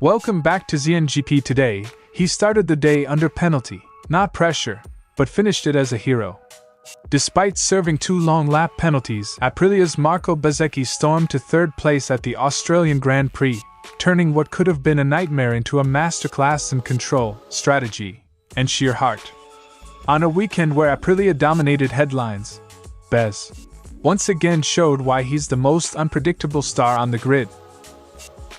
Welcome back to ZNGP Today. He started the day under penalty, not pressure, but finished it as a hero. Despite serving 2 long lap penalties, Aprilia's Marco Bezzecchi stormed to 3rd place at the Australian Grand Prix, turning what could have been a nightmare into a masterclass in control, strategy, and sheer heart. On a weekend where Aprilia dominated headlines, Bez once again showed why he's the most unpredictable star on the grid.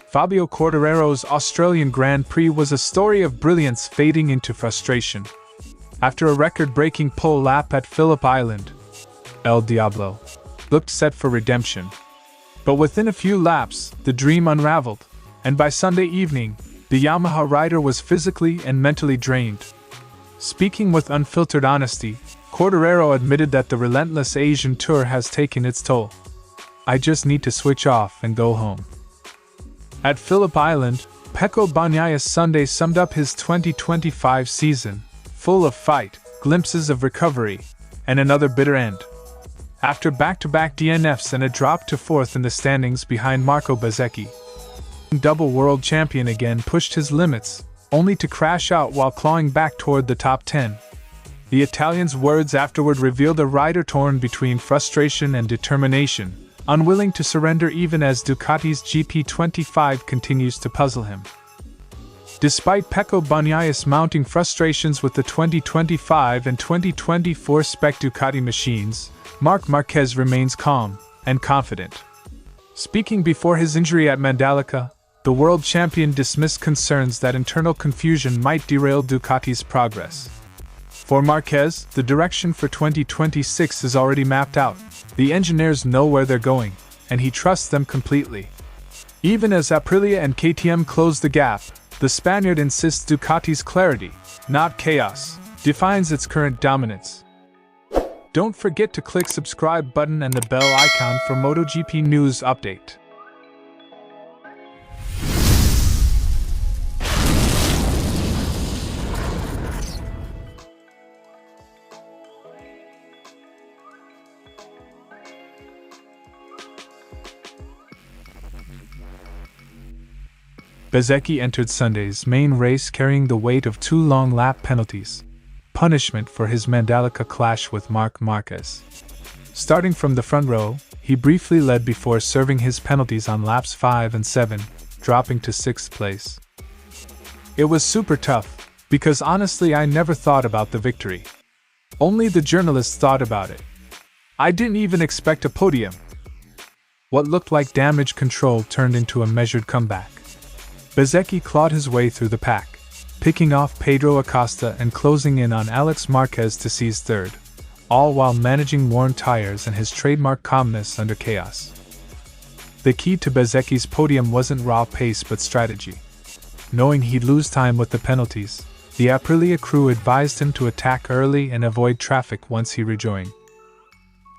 Fabio Quartararo's Australian Grand Prix was a story of brilliance fading into frustration. After a record-breaking pole lap at Phillip Island, El Diablo looked set for redemption. But within a few laps, the dream unraveled, and by Sunday evening, the Yamaha rider was physically and mentally drained. Speaking with unfiltered honesty, Quartararo admitted that the relentless Asian tour has taken its toll. "I just need to switch off and go home." At Phillip Island, Pecco Bagnaia's Sunday summed up his 2025 season, full of fight, glimpses of recovery, and another bitter end. After back-to-back DNFs and a drop to 4th in the standings behind Marco Bezzecchi, double world champion again pushed his limits, only to crash out while clawing back toward the top 10. The Italian's words afterward revealed a rider torn between frustration and determination, unwilling to surrender even as Ducati's GP25 continues to puzzle him. Despite Pecco Bagnaia's mounting frustrations with the 2025 and 2024 spec Ducati machines, Marquez remains calm and confident. Speaking before his injury at Mandalika, the world champion dismissed concerns that internal confusion might derail Ducati's progress. For Marquez, the direction for 2026 is already mapped out. The engineers know where they're going, and he trusts them completely. Even as Aprilia and KTM close the gap, the Spaniard insists Ducati's clarity, not chaos, defines its current dominance. Don't forget to click subscribe button and the bell icon for MotoGP news update. Bezzecchi entered Sunday's main race carrying the weight of 2 long lap penalties, punishment for his Mandalika clash with Marquez. Starting from the front row, he briefly led before serving his penalties on laps 5 and 7, dropping to 6th place. It was super tough, because honestly I never thought about the victory. Only the journalists thought about it. I didn't even expect a podium. What looked like damage control turned into a measured comeback. Bezzecchi clawed his way through the pack, picking off Pedro Acosta and closing in on Alex Marquez to seize 3rd, all while managing worn tires and his trademark calmness under chaos. The key to Bezzecchi's podium wasn't raw pace but strategy. Knowing he'd lose time with the penalties, the Aprilia crew advised him to attack early and avoid traffic once he rejoined.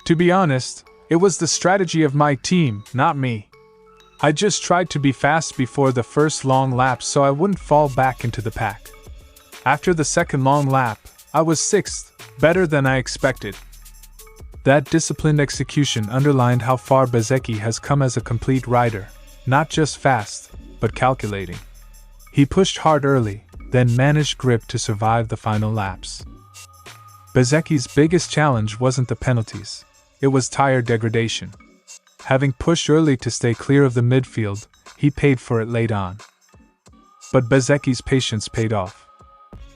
To be honest, it was the strategy of my team, not me. I just tried to be fast before the first long lap so I wouldn't fall back into the pack. After the second long lap, I was 6th, better than I expected. That disciplined execution underlined how far Bezzecchi has come as a complete rider, not just fast, but calculating. He pushed hard early, then managed grip to survive the final laps. Bezzecchi's biggest challenge wasn't the penalties, it was tire degradation. Having pushed early to stay clear of the midfield, he paid for it late on. But Bezzecchi's patience paid off.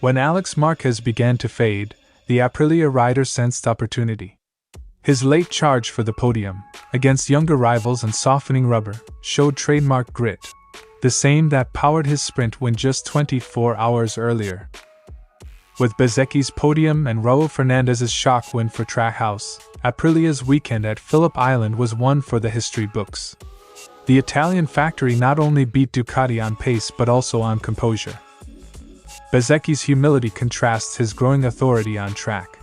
When Alex Marquez began to fade, the Aprilia rider sensed opportunity. His late charge for the podium, against younger rivals and softening rubber, showed trademark grit, the same that powered his sprint win just 24 hours earlier. With Bezzecchi's podium and Raul Fernandez's shock win for Trackhouse, Aprilia's weekend at Phillip Island was one for the history books. The Italian factory not only beat Ducati on pace but also on composure. Bezzecchi's humility contrasts his growing authority on track.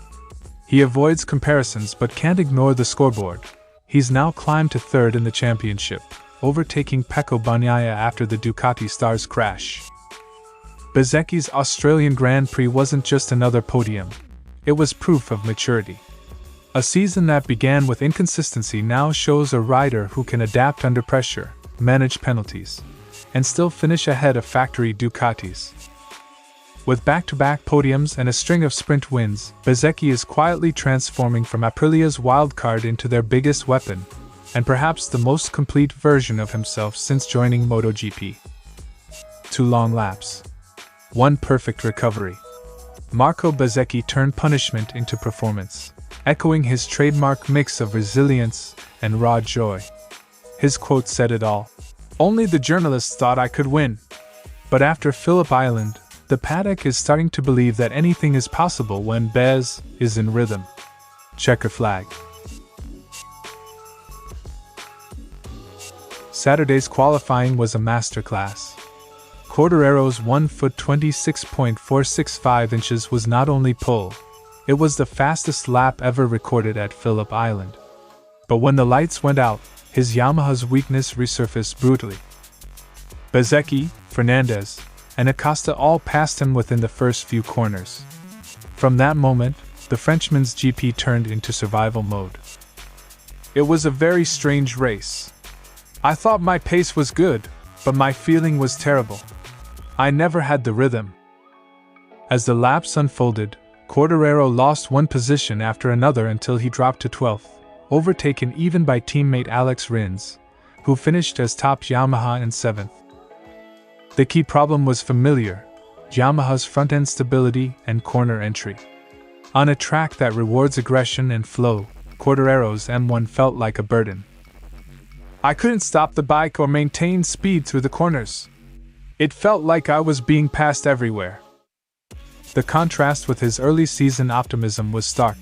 He avoids comparisons but can't ignore the scoreboard. He's now climbed to 3rd in the championship, overtaking Pecco Bagnaia after the Ducati Stars crash. Bezzecchi's Australian Grand Prix wasn't just another podium, it was proof of maturity. A season that began with inconsistency now shows a rider who can adapt under pressure, manage penalties, and still finish ahead of factory Ducatis. With back-to-back podiums and a string of sprint wins, Bezzecchi is quietly transforming from Aprilia's wildcard into their biggest weapon, and perhaps the most complete version of himself since joining MotoGP. 2 long laps. 1 perfect recovery. Marco Bezzecchi turned punishment into performance, echoing his trademark mix of resilience and raw joy. His quote said it all. "Only the journalists thought I could win. But after Phillip Island, the paddock is starting to believe that anything is possible when Bez is in rhythm." Checker flag. Saturday's qualifying was a masterclass. Quartararo's 1 foot 26.465 inches was not only pole, it was the fastest lap ever recorded at Phillip Island. But when the lights went out, his Yamaha's weakness resurfaced brutally. Bezzecchi, Fernandez, and Acosta all passed him within the first few corners. From that moment, the Frenchman's GP turned into survival mode. It was a very strange race. I thought my pace was good, but my feeling was terrible. I never had the rhythm. As the laps unfolded, Quartararo lost one position after another until he dropped to 12th, overtaken even by teammate Alex Rins, who finished as top Yamaha in 7th. The key problem was familiar: Yamaha's front-end stability and corner entry. On a track that rewards aggression and flow, Quartararo's M1 felt like a burden. I couldn't stop the bike or maintain speed through the corners. It felt like I was being passed everywhere. The contrast with his early season optimism was stark.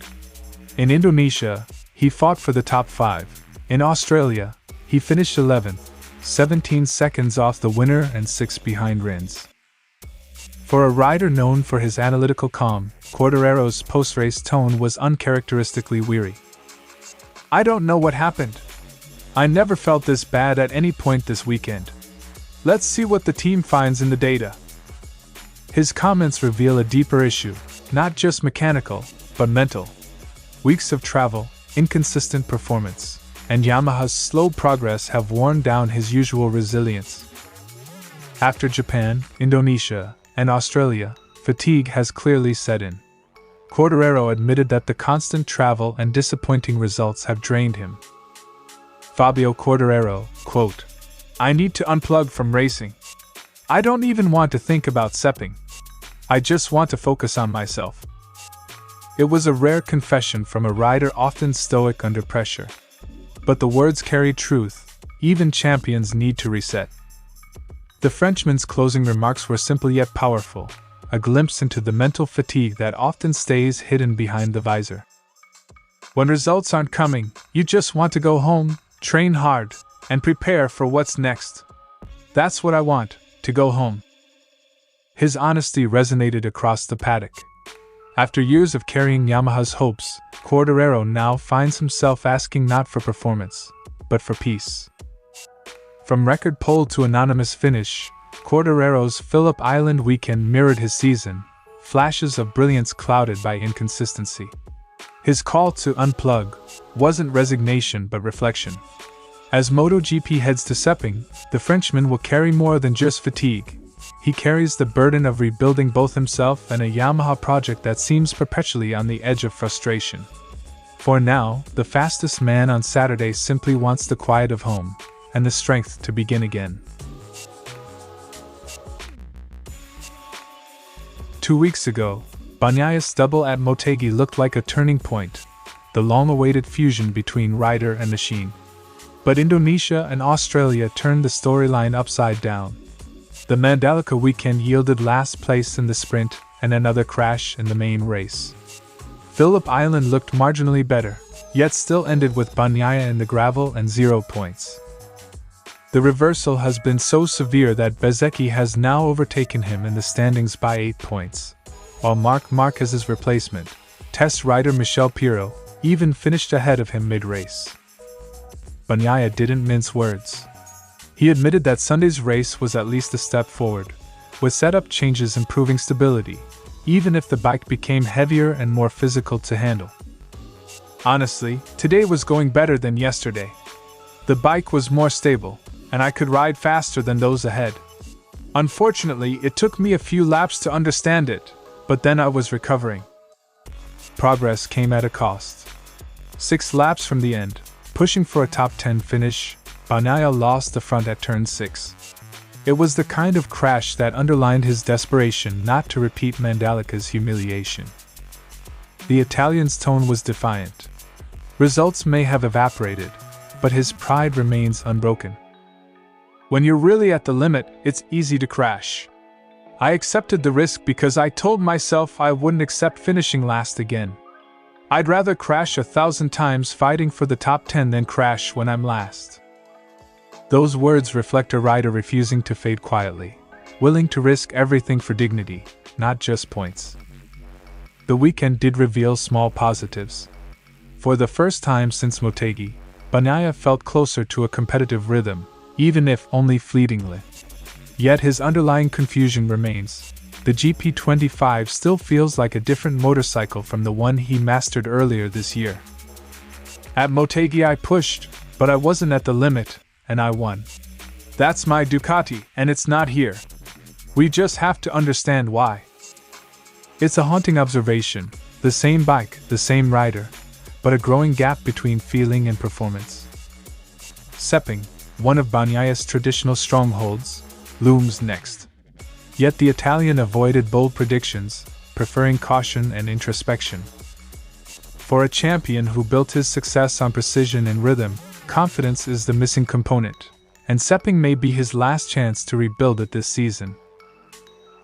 In Indonesia, he fought for the top 5. In Australia, he finished 11th, 17 seconds off the winner and 6 behind Rins. For a rider known for his analytical calm, Quartararo's post-race tone was uncharacteristically weary. "I don't know what happened. I never felt this bad at any point this weekend. Let's see what the team finds in the data." His comments reveal a deeper issue, not just mechanical, but mental. Weeks of travel, inconsistent performance, and Yamaha's slow progress have worn down his usual resilience. After Japan, Indonesia, and Australia, fatigue has clearly set in. Quartararo admitted that the constant travel and disappointing results have drained him. Fabio Quartararo, quote, "I need to unplug from racing. I don't even want to think about sepping. I just want to focus on myself." It was a rare confession from a rider often stoic under pressure. But the words carried truth. Even champions need to reset. The Frenchman's closing remarks were simple yet powerful, a glimpse into the mental fatigue that often stays hidden behind the visor. "When results aren't coming, you just want to go home, train hard, and prepare for what's next. That's what I want, to go home." His honesty resonated across the paddock. After years of carrying Yamaha's hopes, Quartararo now finds himself asking not for performance, but for peace. From record pole to anonymous finish, Quartararo's Phillip Island weekend mirrored his season, flashes of brilliance clouded by inconsistency. His call to unplug wasn't resignation but reflection. As MotoGP heads to Sepang, the Frenchman will carry more than just fatigue. He carries the burden of rebuilding both himself and a Yamaha project that seems perpetually on the edge of frustration. For now, the fastest man on Saturday simply wants the quiet of home, and the strength to begin again. 2 weeks ago, Bagnaia's double at Motegi looked like a turning point, the long-awaited fusion between rider and machine. But Indonesia and Australia turned the storyline upside down. The Mandalika weekend yielded last place in the sprint and another crash in the main race. Phillip Island looked marginally better, yet still ended with Bagnaia in the gravel and 0 points. The reversal has been so severe that Bezzecchi has now overtaken him in the standings by 8 points, while Marquez's replacement, test rider Michel Pirro, even finished ahead of him mid-race. Bagnaia didn't mince words. He admitted that Sunday's race was at least a step forward, with setup changes improving stability, even if the bike became heavier and more physical to handle. "Honestly, today was going better than yesterday. The bike was more stable, and I could ride faster than those ahead. Unfortunately, it took me a few laps to understand it, but then I was recovering. Progress came at a cost. 6 laps from the end, pushing for a top 10 finish, Bagnaia lost the front at turn 6. It was the kind of crash that underlined his desperation not to repeat Mandalika's humiliation. The Italian's tone was defiant. Results may have evaporated, but his pride remains unbroken. When you're really at the limit, it's easy to crash. I accepted the risk because I told myself I wouldn't accept finishing last again. I'd rather crash 1,000 times fighting for the top 10 than crash when I'm last. Those words reflect a rider refusing to fade quietly, willing to risk everything for dignity, not just points. The weekend did reveal small positives. For the first time since Motegi, Bagnaia felt closer to a competitive rhythm, even if only fleetingly. Yet his underlying confusion remains. The GP25 still feels like a different motorcycle from the one he mastered earlier this year. At Motegi I pushed, but I wasn't at the limit, and I won. That's my Ducati, and it's not here. We just have to understand why. It's a haunting observation, the same bike, the same rider, but a growing gap between feeling and performance. Sepping, one of Bagnaia's traditional strongholds, looms next. Yet the Italian avoided bold predictions, preferring caution and introspection. For a champion who built his success on precision and rhythm, confidence is the missing component, and Sepping may be his last chance to rebuild it this season.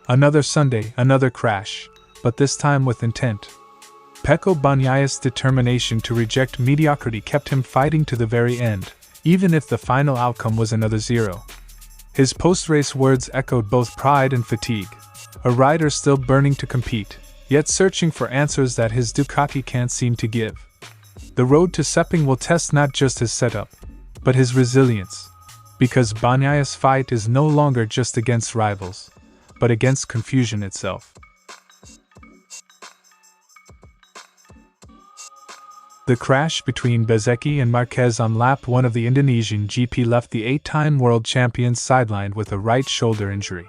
Another Sunday, another crash, but this time with intent. Pecco Bagnaia's determination to reject mediocrity kept him fighting to the very end, even if the final outcome was another 0. His post-race words echoed both pride and fatigue, a rider still burning to compete, yet searching for answers that his Ducati can't seem to give. The road to Sepping will test not just his setup, but his resilience, because Bagnaia's fight is no longer just against rivals, but against confusion itself. The crash between Bezzecchi and Marquez on lap 1 of the Indonesian GP left the 8-time world champion sidelined with a right shoulder injury.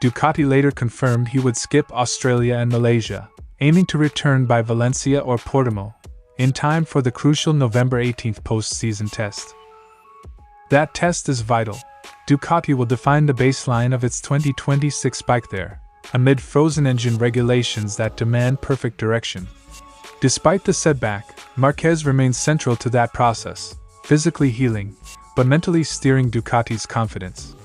Ducati later confirmed he would skip Australia and Malaysia, aiming to return by Valencia or Portimao, in time for the crucial November 18th post-season test. That test is vital. Ducati will define the baseline of its 2026 bike there, amid frozen engine regulations that demand perfect direction. Despite the setback, Marquez remains central to that process, physically healing, but mentally steering Ducati's confidence.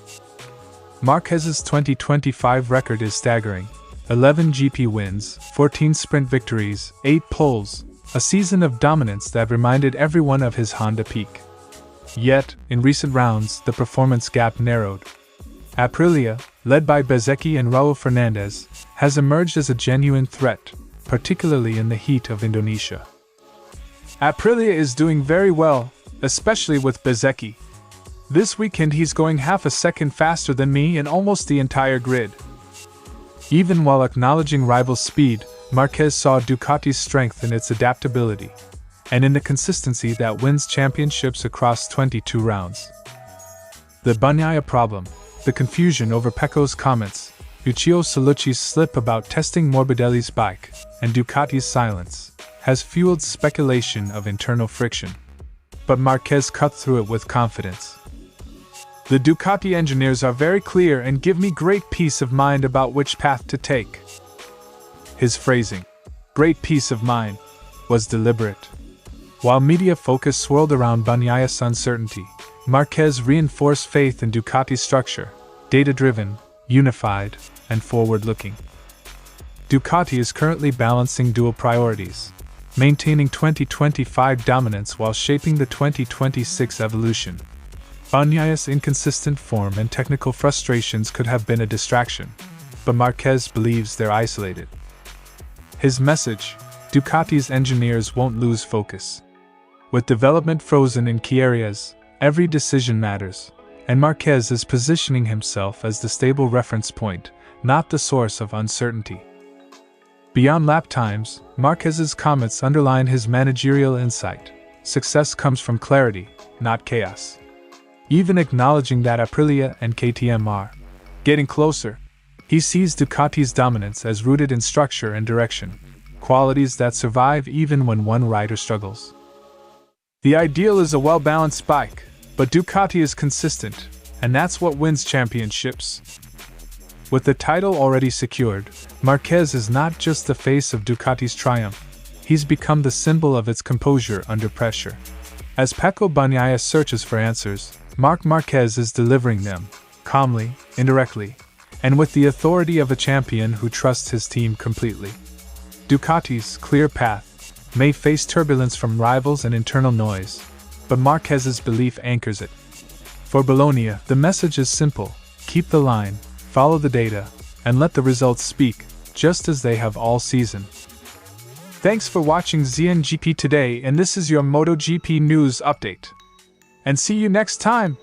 Marquez's 2025 record is staggering: 11 GP wins, 14 sprint victories, 8 poles, a season of dominance that reminded everyone of his Honda peak. Yet, in recent rounds, the performance gap narrowed. Aprilia, led by Bezzecchi and Raul Fernandez, has emerged as a genuine threat, particularly in the heat of Indonesia. Aprilia is doing very well, especially with Bezzecchi. This weekend he's going half a second faster than me in almost the entire grid. Even while acknowledging rival speed, Marquez saw Ducati's strength in its adaptability, and in the consistency that wins championships across 22 rounds. The Bagnaia problem, the confusion over Pecco's comments, Lucio Salucci's slip about testing Morbidelli's bike, and Ducati's silence, has fueled speculation of internal friction. But Marquez cut through it with confidence. The Ducati engineers are very clear and give me great peace of mind about which path to take. His phrasing, great peace of mind, was deliberate. While media focus swirled around Bagnaia's uncertainty, Marquez reinforced faith in Ducati's structure, data-driven, unified, and forward-looking. Ducati is currently balancing dual priorities, maintaining 2025 dominance while shaping the 2026 evolution. Bagnaia's inconsistent form and technical frustrations could have been a distraction, but Marquez believes they're isolated. His message: Ducati's engineers won't lose focus. With development frozen in key areas, every decision matters, and Marquez is positioning himself as the stable reference point, not the source of uncertainty. Beyond lap times, Marquez's comments underline his managerial insight. Success comes from clarity, not chaos. even acknowledging that Aprilia and KTM are getting closer. He sees Ducati's dominance as rooted in structure and direction, qualities that survive even when one rider struggles. The ideal is a well-balanced bike, but Ducati is consistent, and that's what wins championships. With the title already secured, Marquez is not just the face of Ducati's triumph, he's become the symbol of its composure under pressure. As Bagnaia searches for answers, Marc Marquez is delivering them, calmly, indirectly, and with the authority of a champion who trusts his team completely. Ducati's clear path may face turbulence from rivals and internal noise, but Marquez's belief anchors it. For Bologna, the message is simple: keep the line, follow the data, and let the results speak, just as they have all season. Thanks for watching ZNGP Today, and this is your MotoGP news update. And see you next time!